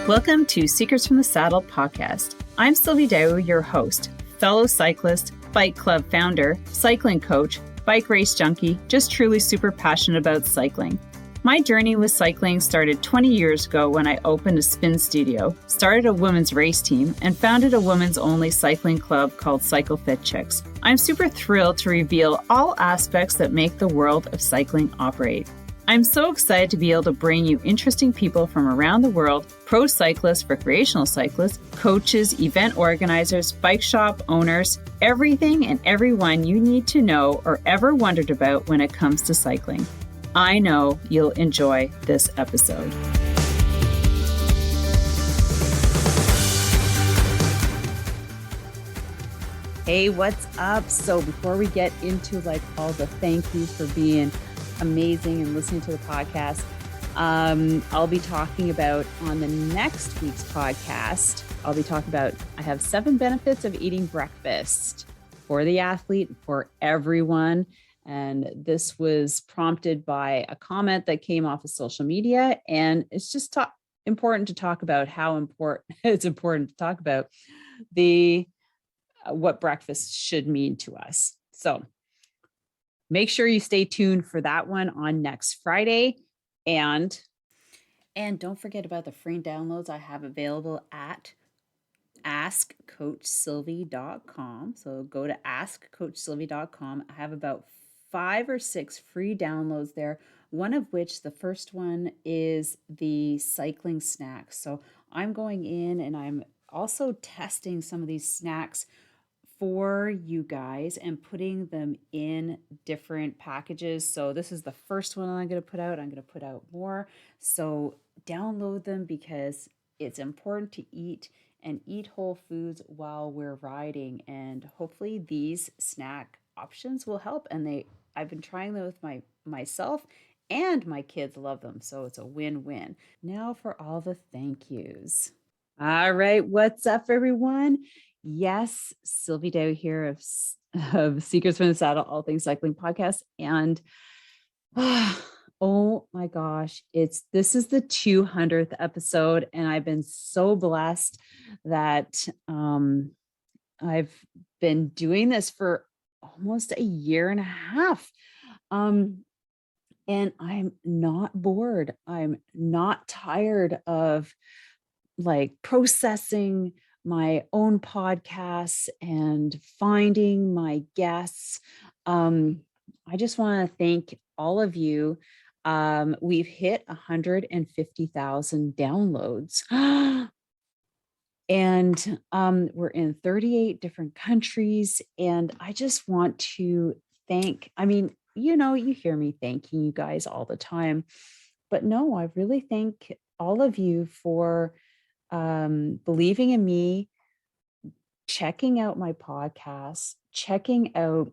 Welcome to Secrets from the Saddle podcast. I'm Sylvie, your host, fellow cyclist, bike club founder, cycling coach, bike race junkie, just truly super passionate about cycling. My journey with cycling started 20 years ago when I opened a spin studio, started a women's race team, and founded a women's only cycling club called Cycle Fit Chicks. I'm super thrilled to reveal all aspects that make the world of cycling operate. I'm so excited to be able to bring you interesting people from around the world, pro cyclists, recreational cyclists, coaches, event organizers, bike shop owners, everything and everyone you need to know or ever wondered about when it comes to cycling. I know you'll enjoy this episode. Hey, what's up? So before we get into all the thank yous for being amazing and listening to the podcast, I'll be talking about on the next week's podcast, I have 7 benefits of eating breakfast for the athlete, for everyone. And this was prompted by a comment that came off of social media. And it's just important to talk about how it's important to talk about what breakfast should mean to us. So make sure you stay tuned for that one on next Friday. And don't forget about the free downloads I have available at askcoachsylvie.com. So go to askcoachsylvie.com. I have about 5 or 6 free downloads there, one of which the first one is the cycling snacks. So I'm going in and I'm also testing some of these snacks for you guys and putting them in different packages. So this is the first one I'm going to put out. I'm going to put out more. So download them because it's important to eat whole foods while we're riding. And hopefully these snack options will help. And I've been trying them with myself and my kids love them. So it's a win-win. Now for all the thank yous. All right. What's up, everyone? Yes, Sylvie Dow here of Secrets from the Saddle, All Things Cycling podcast. And oh my gosh, this is the 200th episode. And I've been so blessed that I've been doing this for almost a year and a half. And I'm not bored. I'm not tired of processing my own podcasts and finding my guests. I just want to thank all of you. We've hit 150,000 downloads. And we're in 38 different countries. And I just want to you hear me thanking you guys all the time. But no, I really thank all of you for believing in me, checking out my podcasts, checking out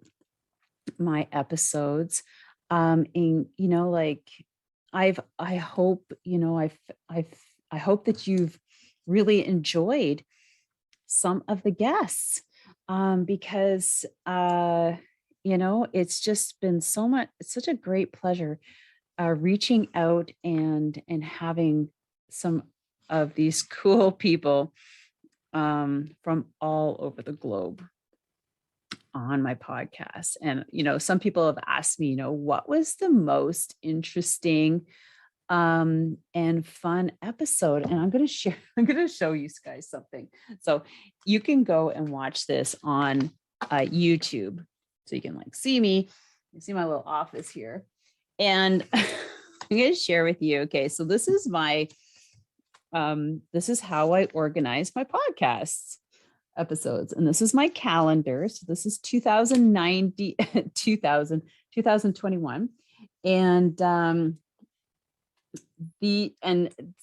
my episodes. I hope that you've really enjoyed some of the guests, because it's just been such a great pleasure reaching out and having some of these cool people from all over the globe on my podcast. And, some people have asked me, what was the most interesting and fun episode? And I'm going to show you guys something. So you can go and watch this on YouTube. So you can see me, you see my little office here. And I'm going to share with you. Okay. So this is this is how I organize my podcasts episodes. And this is my calendar. So this is 2021. And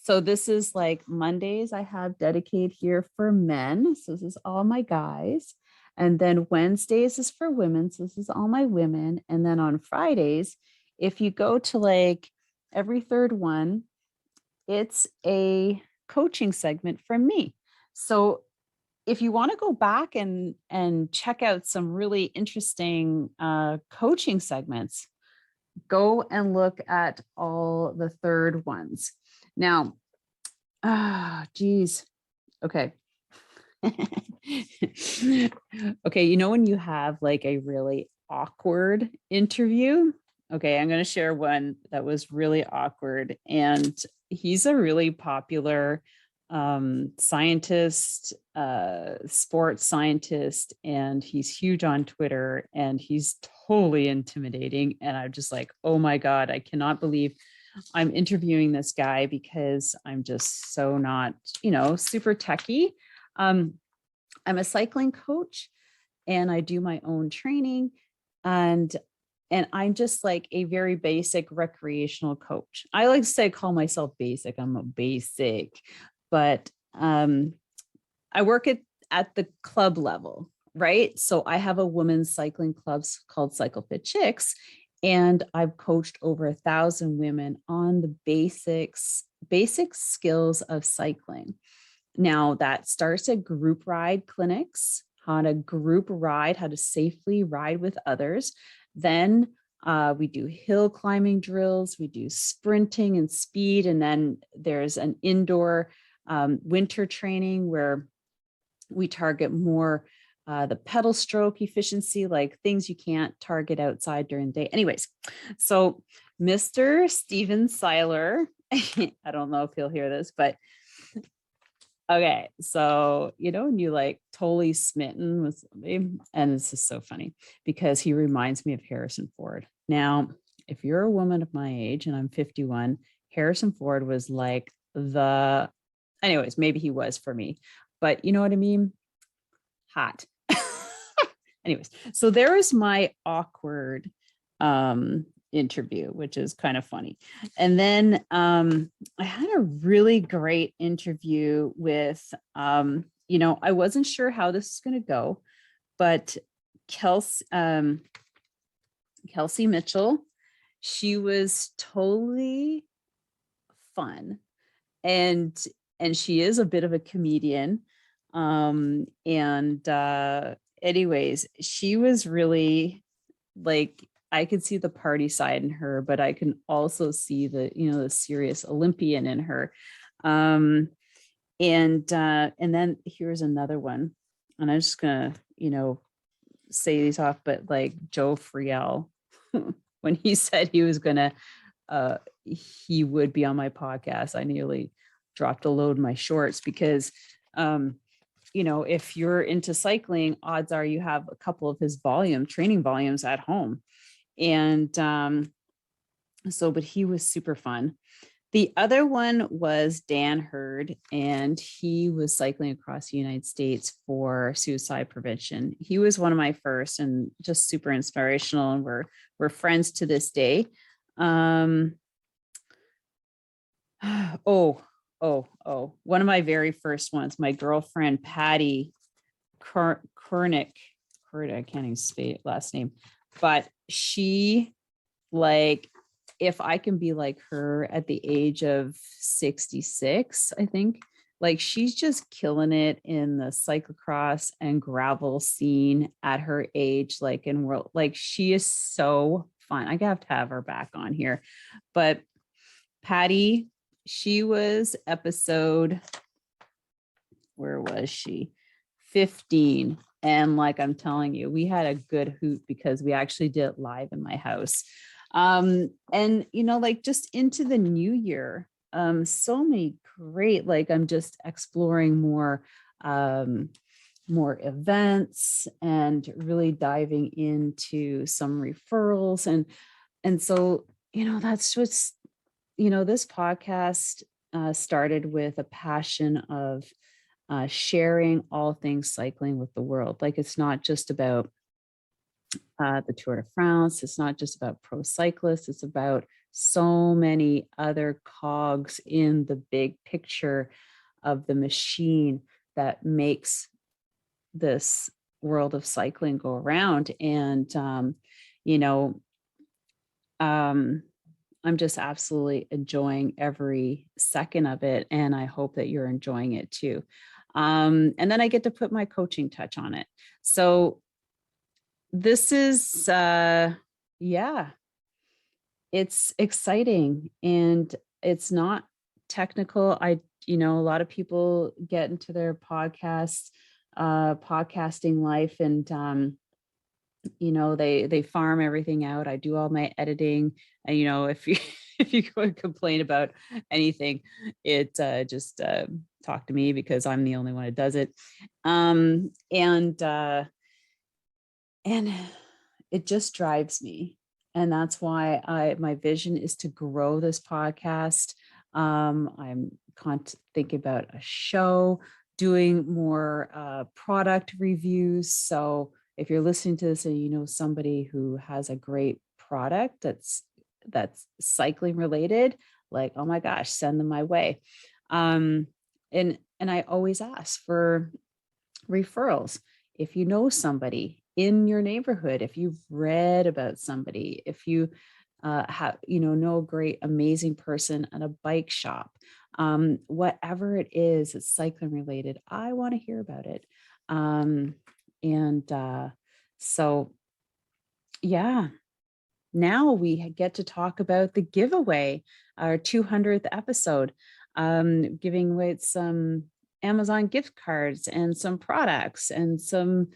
so this is Mondays I have dedicated here for men. So this is all my guys. And then Wednesdays is for women. So this is all my women. And then on Fridays, if you go to every third one, it's a coaching segment from me. So if you want to go back and check out some really interesting coaching segments, go and look at all the third ones. Now, Geez. Okay. Okay, you know when you have like a really awkward interview? Okay, I'm going to share one that was really awkward, and he's a really popular scientist, sports scientist, and he's huge on Twitter, and he's totally intimidating. And I'm just like, oh my God, I cannot believe I'm interviewing this guy because I'm just so not, super techie. Um, I'm a cycling coach and I do my own training, and I'm just like a very basic recreational coach. I like to say I call myself basic. I'm a basic, but I work at the club level, right? So I have a women's cycling club called Cycle Fit Chicks, and I've coached over 1,000 women on the basic skills of cycling. Now that starts at group ride clinics, how to group ride, how to safely ride with others. Then we do hill climbing drills, we do sprinting and speed, and then there's an indoor winter training where we target more the pedal stroke efficiency, like things you can't target outside during the day. Anyways, so Mr. Steven Seiler, I don't know if he'll hear this, but okay, so and you like totally smitten with somebody, and it's just so funny because he reminds me of Harrison Ford. Now, if you're a woman of my age and I'm 51, Harrison Ford was like anyways, maybe he was for me, but you know what I mean? Hot. Anyways, so there is my awkward interview, which is kind of funny. And then I had a really great interview with, I wasn't sure how this is going to go, but Kelsey Mitchell, she was totally fun, and she is a bit of a comedian. Anyways, she was really like, I could see the party side in her, but I can also see the serious Olympian in her. And then here's another one, and I'm just gonna, say these off, but like Joe Friel, when he said he was gonna, he would be on my podcast, I nearly dropped a load in my shorts because, if you're into cycling, odds are you have a couple of his training volumes at home. And but he was super fun. The other one was Dan Hurd, and he was cycling across the United States for suicide prevention. He was one of my first and just super inspirational, and we're friends to this day. One of my very first ones, my girlfriend, Patty Kornick, I can't even say last name, but she, like, if I can be like her at the age of 66, I think, like, she's just killing it in the cyclocross and gravel scene at her age, like in world, like she is so fun. I have to have her back on here. But Patty, she was episode, where was she? 15. And like I'm telling you, we had a good hoot because we actually did it live in my house. And like just into the new year, so many great, like I'm just exploring more events and really diving into some referrals. And so, that's what's, this podcast started with a passion of sharing all things cycling with the world. Like, it's not just about the Tour de France. It's not just about pro cyclists. It's about so many other cogs in the big picture of the machine that makes this world of cycling go around. And, I'm just absolutely enjoying every second of it. And I hope that you're enjoying it too. And then I get to put my coaching touch on it. So this is, it's exciting, and it's not technical. a lot of people get into their podcasting life, and they farm everything out. I do all my editing, and if you if you go and complain about anything, just talk to me, because I'm the only one that does it. And it just drives me, and that's why my vision is to grow this podcast. I'm thinking about a show, doing more product reviews. So if you're listening to this and you know somebody who has a great product that's cycling related, like, oh my gosh, send them my way. And I always ask for referrals. If you know somebody in your neighborhood, if you've read about somebody, if you know a great, amazing person at a bike shop, whatever it is, it's cycling related, I want to hear about it. So yeah, now we get to talk about the giveaway, our 200th episode, giving away some Amazon gift cards and some products and some,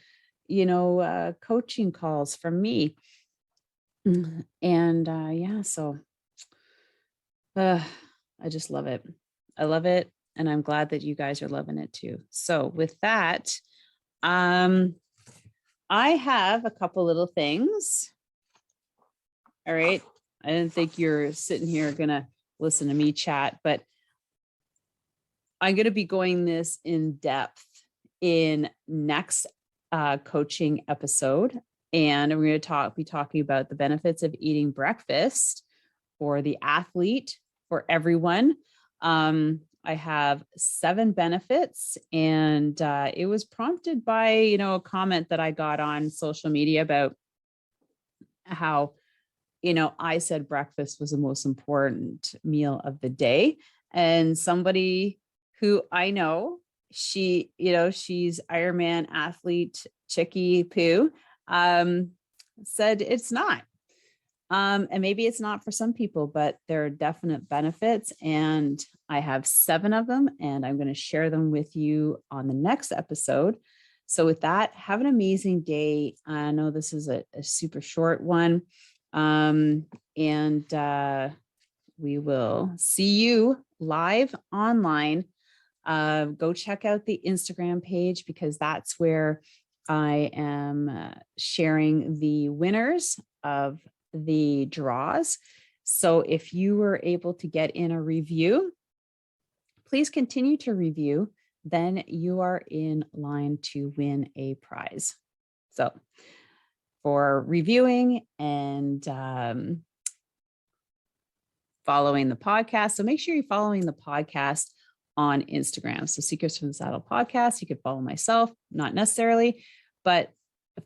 coaching calls from me. And so I just love it. I love it. And I'm glad that you guys are loving it too. So with that, I have a couple little things. All right. I didn't think you're sitting here going to listen to me chat, but I'm going to be going this in depth in next coaching episode. And we're going to be talking about the benefits of eating breakfast for the athlete, for everyone. I have 7 benefits, and it was prompted by, a comment that I got on social media about how, I said breakfast was the most important meal of the day. And somebody who I know, she's Ironman athlete, Chicky Poo, said it's not. And maybe it's not for some people, but there are definite benefits. And I have 7 of them, and I'm going to share them with you on the next episode. So with that, have an amazing day. I know this is a super short one. And we will see you live online. Go check out the Instagram page, because that's where I am sharing the winners of the draws. So if you were able to get in a review, please continue to review. Then you are in line to win a prize. So for reviewing and following the podcast. So make sure you're following the podcast on Instagram. So Secrets from the Saddle podcast. You could follow myself, not necessarily, but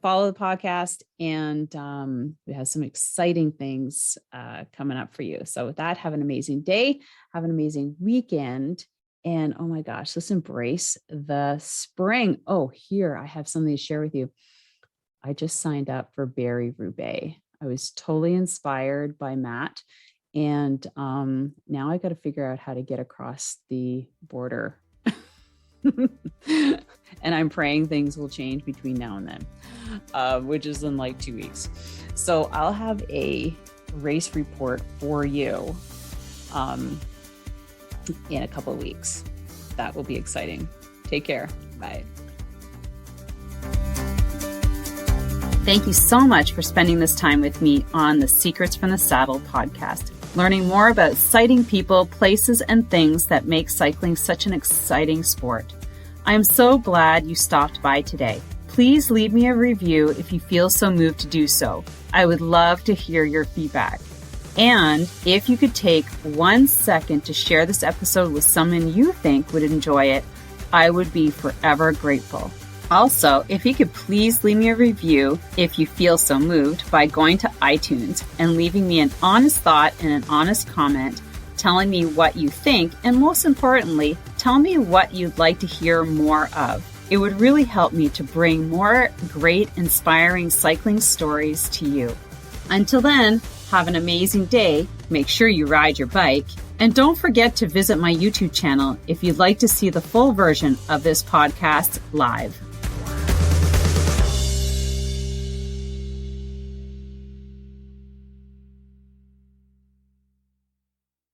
follow the podcast. And we have some exciting things coming up for you. So with that, have an amazing day. Have an amazing weekend. And oh my gosh, let's embrace the spring. Oh, here, I have something to share with you. I just signed up for Barry Roubaix. I was totally inspired by Matt. And now I got to figure out how to get across the border. And I'm praying things will change between now and then, which is in like 2 weeks. So I'll have a race report for you in a couple of weeks. That will be exciting. Take care. Bye. Thank you so much for spending this time with me on the Secrets from the Saddle podcast, learning more about exciting people, places, and things that make cycling such an exciting sport. I am so glad you stopped by today. Please leave me a review if you feel so moved to do so. I would love to hear your feedback. And if you could take 1 second to share this episode with someone you think would enjoy it, I would be forever grateful. Also, if you could please leave me a review if you feel so moved by going to iTunes and leaving me an honest thought and an honest comment, telling me what you think, and most importantly, tell me what you'd like to hear more of. It would really help me to bring more great, inspiring cycling stories to you. Until then, have an amazing day, make sure you ride your bike, and And don't forget to visit my YouTube channel if you'd like to see the full version of this podcast live.